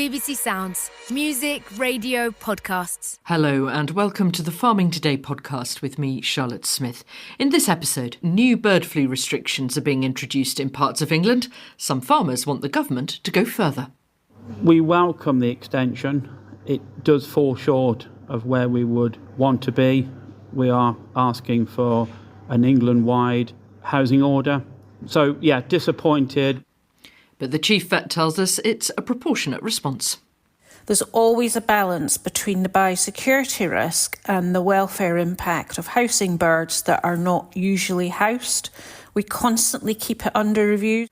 BBC Sounds. Music, radio, podcasts. Hello and welcome to the Farming Today podcast with me, Charlotte Smith. In this episode, new bird flu restrictions are being introduced in parts of England. Some farmers want the government to go further. We welcome the extension. It does fall short of where we would want to be. We are asking for an England-wide housing order. So, disappointed. But the chief vet tells us it's a proportionate response. There's always a balance between the biosecurity risk and the welfare impact of housing birds that are not usually housed. We constantly keep it under review.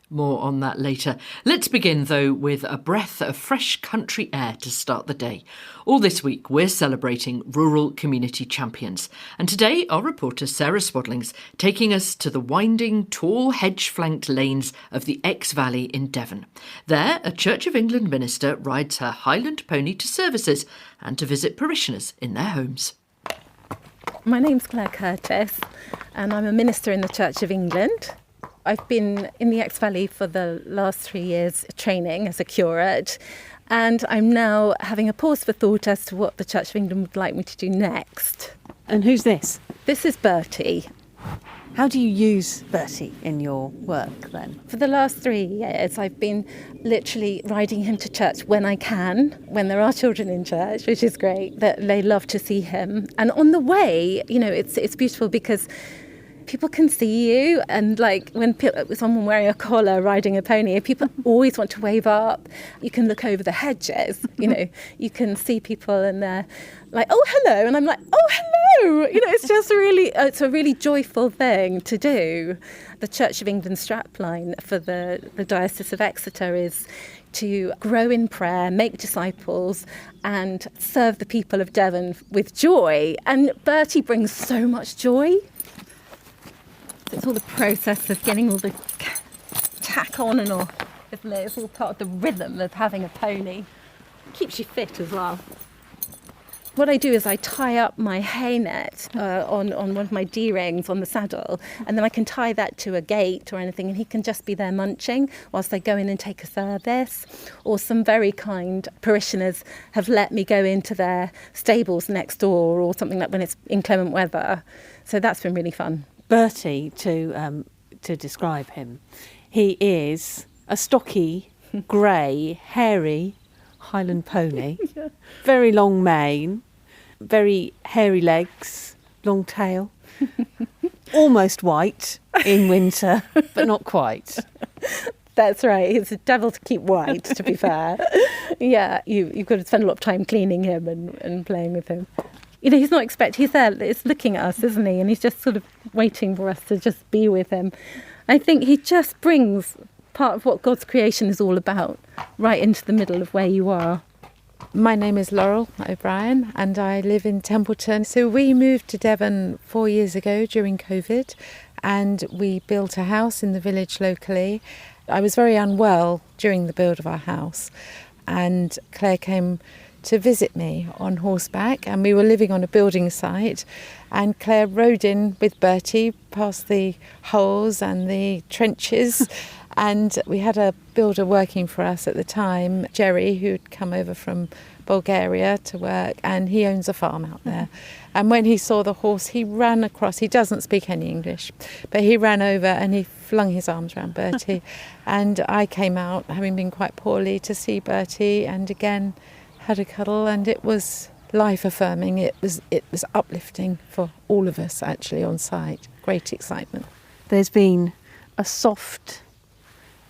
More on that later. Let's begin, though, with a breath of fresh country air to start the day. All this week, we're celebrating Rural Community Champions. And today, our reporter Sarah Swadling's taking us to the winding, tall, hedge-flanked lanes of the Exe-Valley in Devon. There, a Church of England minister rides her Highland pony to services and to visit parishioners in their homes. My name's Claire Curtis, and I'm a minister in the Church of England. I've been in the Exe-Valley for the last 3 years training as a curate, and I'm now having a pause for thought as to what the Church of England would like me to do next. And who's this? This is Bertie. How do you use Bertie in your work then? For the last 3 years, I've been literally riding him to church when I can, when there are children in church, which is great, that they love to see him. And on the way, it's beautiful because people can see you, and when someone wearing a collar riding a pony, people always want to wave up. You can look over the hedges, you can see people and they're like, oh, hello. And I'm like, oh, hello. It's just it's a really joyful thing to do. The Church of England strapline for the Diocese of Exeter is to grow in prayer, make disciples and serve the people of Devon with joy. And Bertie brings so much joy. It's all the process of getting all the tack on and off, isn't it? It's all part of the rhythm of having a pony. It keeps you fit as well. What I do is I tie up my hay net on one of my D-rings on the saddle, and then I can tie that to a gate or anything, and he can just be there munching whilst I go in and take a service. Or some very kind parishioners have let me go into their stables next door or something like when it's inclement weather. So that's been really fun. Bertie, to describe him, he is a stocky, grey, hairy Highland pony, yeah. Very long mane, very hairy legs, long tail, almost white in winter, but not quite. That's right. He's a devil to keep white, to be fair. Yeah, you've got to spend a lot of time cleaning him and playing with him. He's not he's there, it's looking at us, isn't he? And he's just sort of waiting for us to just be with him. I think he just brings part of what God's creation is all about right into the middle of where you are. My name is Laurel O'Brien and I live in Templeton. So we moved to Devon 4 years ago during COVID, and we built a house in the village locally. I was very unwell during the build of our house, and Claire came to visit me on horseback, and we were living on a building site, and Claire rode in with Bertie past the holes and the trenches, and we had a builder working for us at the time, Jerry, who'd come over from Bulgaria to work, and he owns a farm out there. And when he saw the horse, he ran across. He doesn't speak any English, but he ran over and he flung his arms around Bertie. And I came out, having been quite poorly, to see Bertie, and again had a cuddle, and it was life-affirming. It was uplifting for all of us, actually, on site. Great excitement. There's been a soft,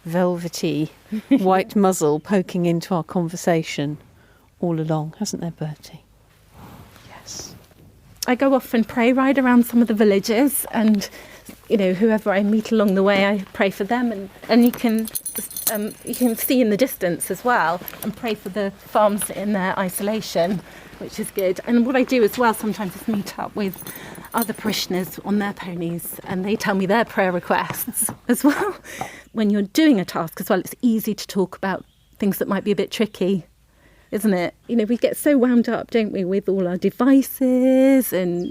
velvety white muzzle poking into our conversation all along, hasn't there, Bertie? Yes. I go off and pray, ride around some of the villages, and whoever I meet along the way, I pray for them, and you can see in the distance as well, and pray for the farms in their isolation, which is good. And what I do as well sometimes is meet up with other parishioners on their ponies, and they tell me their prayer requests as well. When you're doing a task as well, it's easy to talk about things that might be a bit tricky, isn't it? We get so wound up, don't we, with all our devices, and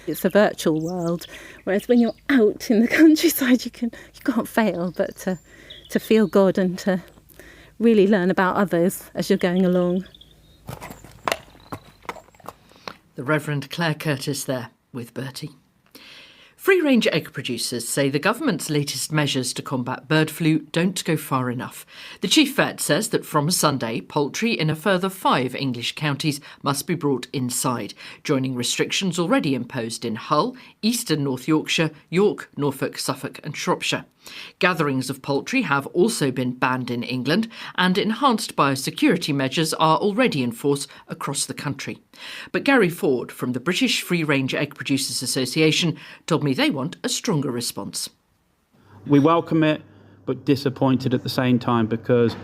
it's a virtual world. Whereas when you're out in the countryside, you can't fail but to feel God and to really learn about others as you're going along. The Reverend Claire Curtis there with Bertie. Free-range egg producers say the government's latest measures to combat bird flu don't go far enough. The chief vet says that from Sunday, poultry in a further 5 English counties must be brought inside, joining restrictions already imposed in Hull, eastern North Yorkshire, York, Norfolk, Suffolk and Shropshire. Gatherings of poultry have also been banned in England, and enhanced biosecurity measures are already in force across the country. But Gary Ford from the British Free-Range Egg Producers Association told me they want a stronger response. We welcome it, but disappointed at the same time, because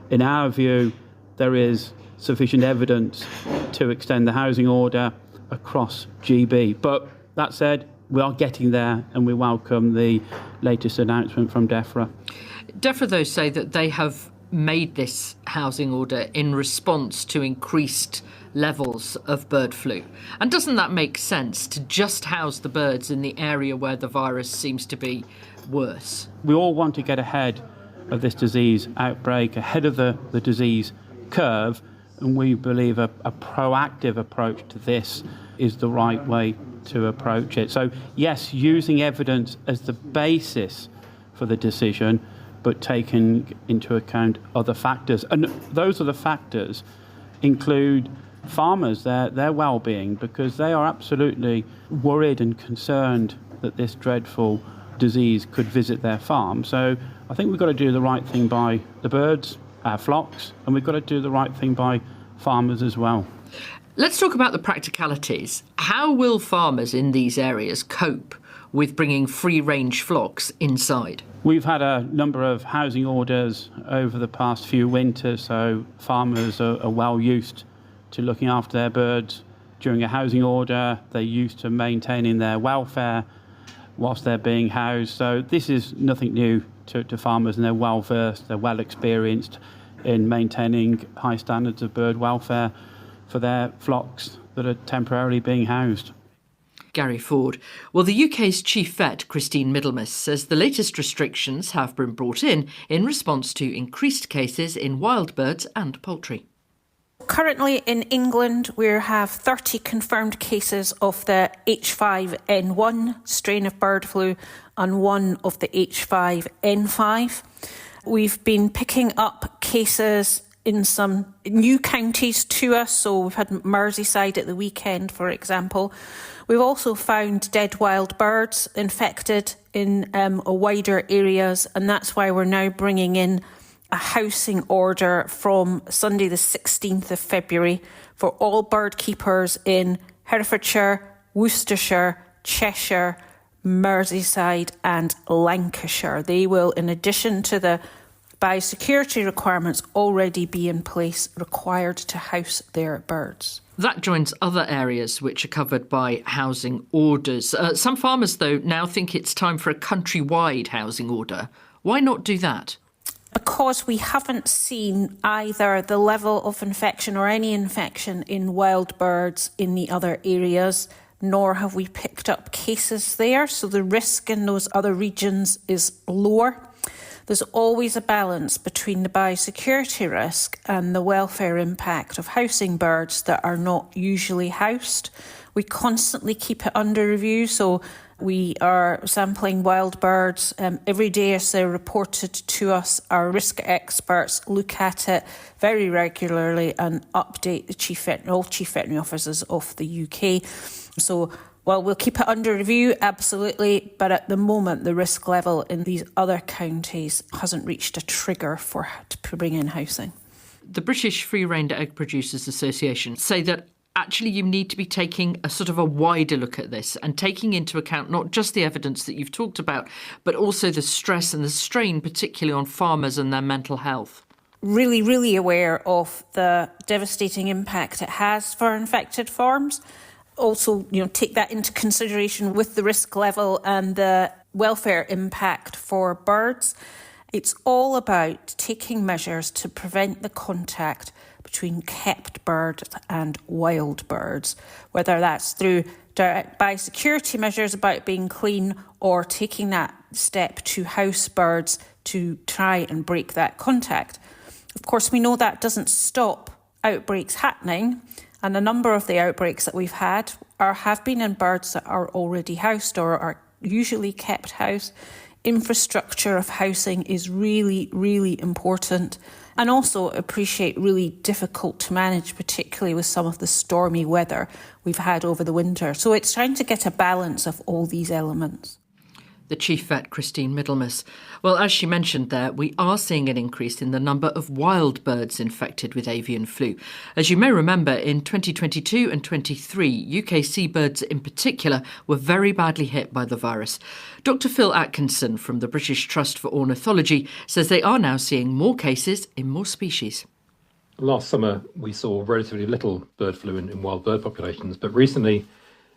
in our view there is sufficient evidence to extend the housing order across GB. But that said, we are getting there, and we welcome the latest announcement from DEFRA. DEFRA, though, say that they have made this housing order in response to increased levels of bird flu. And doesn't that make sense, to just house the birds in the area where the virus seems to be worse? We all want to get ahead of this disease outbreak, ahead of the disease curve, and we believe a proactive approach to this is the right way to approach it. So yes, using evidence as the basis for the decision, but taking into account other factors. And those other factors include farmers, their well-being, because they are absolutely worried and concerned that this dreadful disease could visit their farm. So I think we've got to do the right thing by the birds, our flocks, and we've got to do the right thing by farmers as well. Let's talk about the practicalities. How will farmers in these areas cope with bringing free-range flocks inside? We've had a number of housing orders over the past few winters, so farmers are well used to looking after their birds during a housing order. They're used to maintaining their welfare whilst they're being housed. So this is nothing new to farmers, and they're well versed, they're well experienced in maintaining high standards of bird welfare for their flocks that are temporarily being housed. Gary Ford. Well, the UK's chief vet, Christine Middlemas, says the latest restrictions have been brought in response to increased cases in wild birds and poultry. Currently in England, we have 30 confirmed cases of the H5N1 strain of bird flu and 1 of the H5N5. We've been picking up cases in some new counties to us, so we've had Merseyside at the weekend, for example. We've also found dead wild birds infected in wider areas, and that's why we're now bringing in a housing order from Sunday the 16th of February for all bird keepers in Herefordshire, Worcestershire, Cheshire, Merseyside and Lancashire. They will, in addition to the biosecurity requirements already be in place, required to house their birds. That joins other areas which are covered by housing orders. Some farmers, though, now think it's time for a countrywide housing order. Why not do that? Because we haven't seen either the level of infection or any infection in wild birds in the other areas, nor have we picked up cases there. So the risk in those other regions is lower. There's always a balance between the biosecurity risk and the welfare impact of housing birds that are not usually housed. We constantly keep it under review, so we are sampling wild birds every day as they're reported to us. Our risk experts look at it very regularly and update all chief veterinary officers of the UK. So while we'll keep it under review, absolutely, but at the moment the risk level in these other counties hasn't reached a trigger to bring in housing. The British Free-Range Egg Producers Association say that actually you need to be taking a sort of a wider look at this and taking into account not just the evidence that you've talked about, but also the stress and the strain, particularly on farmers and their mental health. Really, really aware of the devastating impact it has for infected farms. Also, take that into consideration with the risk level and the welfare impact for birds. It's all about taking measures to prevent the contact between kept birds and wild birds, whether that's through direct biosecurity measures about being clean or taking that step to house birds to try and break that contact. Of course, we know that doesn't stop outbreaks happening, and a number of the outbreaks that we've had have been in birds that are already housed or are usually kept house. Infrastructure of housing is really, really important, and also appreciate really difficult to manage, particularly with some of the stormy weather we've had over the winter. So it's trying to get a balance of all these elements. The Chief Vet, Christine Middlemas. Well, as she mentioned there, we are seeing an increase in the number of wild birds infected with avian flu. As you may remember, in 2022 and 23, UK seabirds in particular were very badly hit by the virus. Dr. Phil Atkinson from the British Trust for Ornithology says they are now seeing more cases in more species. Last summer, we saw relatively little bird flu in wild bird populations, but recently,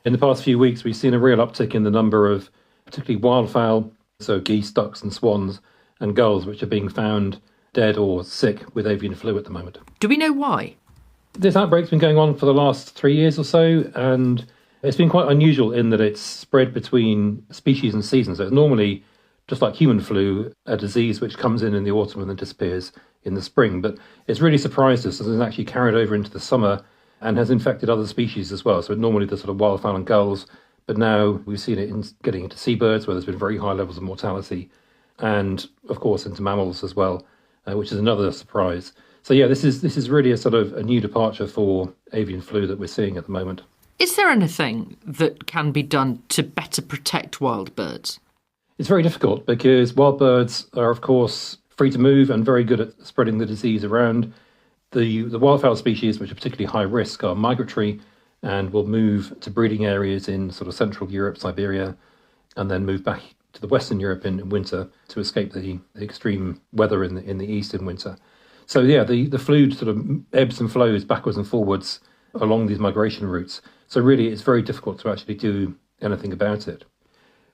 in the past few weeks, we've seen a real uptick in the number of particularly wildfowl, so geese, ducks and swans, and gulls, which are being found dead or sick with avian flu at the moment. Do we know why? This outbreak's been going on for the last 3 years or so, and it's been quite unusual in that it's spread between species and seasons. So it's normally, just like human flu, a disease which comes in the autumn and then disappears in the spring. But it's really surprised us as it's actually carried over into the summer and has infected other species as well. So normally the sort of wildfowl and gulls, but now we've seen it getting into seabirds where there's been very high levels of mortality, and of course into mammals as well, which is another surprise. So yeah, this is really a sort of a new departure for avian flu that we're seeing at the moment. Is there anything that can be done to better protect wild birds? It's very difficult because wild birds are, of course, free to move and very good at spreading the disease around. The wildfowl species, which are particularly high risk, are migratory and will move to breeding areas in sort of Central Europe, Siberia, and then move back to the Western Europe in winter to escape the extreme weather in the east in winter. So yeah, the flu sort of ebbs and flows backwards and forwards along these migration routes. So really, it's very difficult to actually do anything about it.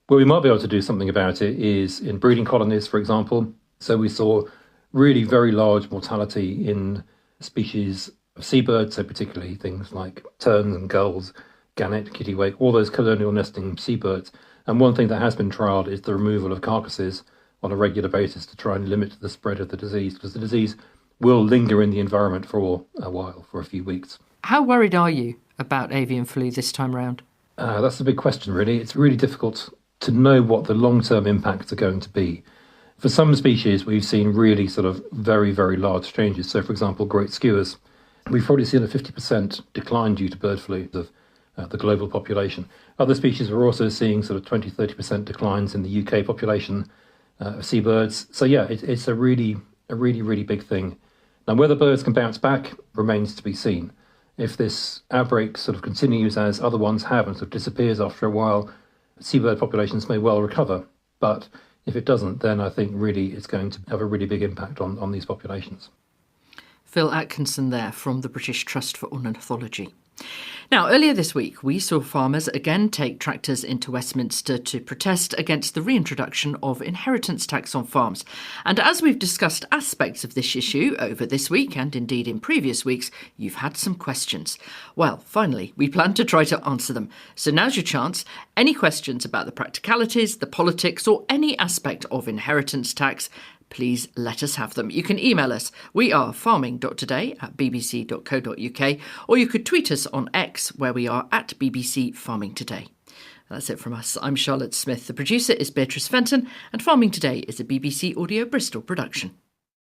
Where we might be able to do something about it is in breeding colonies, for example. So we saw really very large mortality in species of seabirds, so particularly things like terns and gulls, gannet, kittiwake, all those colonial nesting seabirds. And one thing that has been trialled is the removal of carcasses on a regular basis to try and limit the spread of the disease, because the disease will linger in the environment for a while, for a few weeks. How worried are you about avian flu this time round? That's a big question, really. It's really difficult to know what the long-term impacts are going to be. For some species, we've seen really sort of very, very large changes. So, for example, great skewers, we've probably seen a 50% decline due to bird flu of the global population. Other species are also seeing sort of 20-30% declines in the UK population of seabirds. So, yeah, it's a really big thing. Now, whether birds can bounce back remains to be seen. If this outbreak sort of continues as other ones have and sort of disappears after a while, seabird populations may well recover. But if it doesn't, then I think really it's going to have a really big impact on these populations. Phil Atkinson there from the British Trust for Ornithology. Now, earlier this week, we saw farmers again take tractors into Westminster to protest against the reintroduction of inheritance tax on farms. And as we've discussed aspects of this issue over this week and indeed in previous weeks, you've had some questions. Well, finally, we plan to try to answer them. So now's your chance. Any questions about the practicalities, the politics or any aspect of inheritance tax, please let us have them. You can email us. We are farming.today@bbc.co.uk, or you could tweet us on X, where we are at BBC Farming Today. That's it from us. I'm Charlotte Smith. The producer is Beatrice Fenton, and Farming Today is a BBC Audio Bristol production.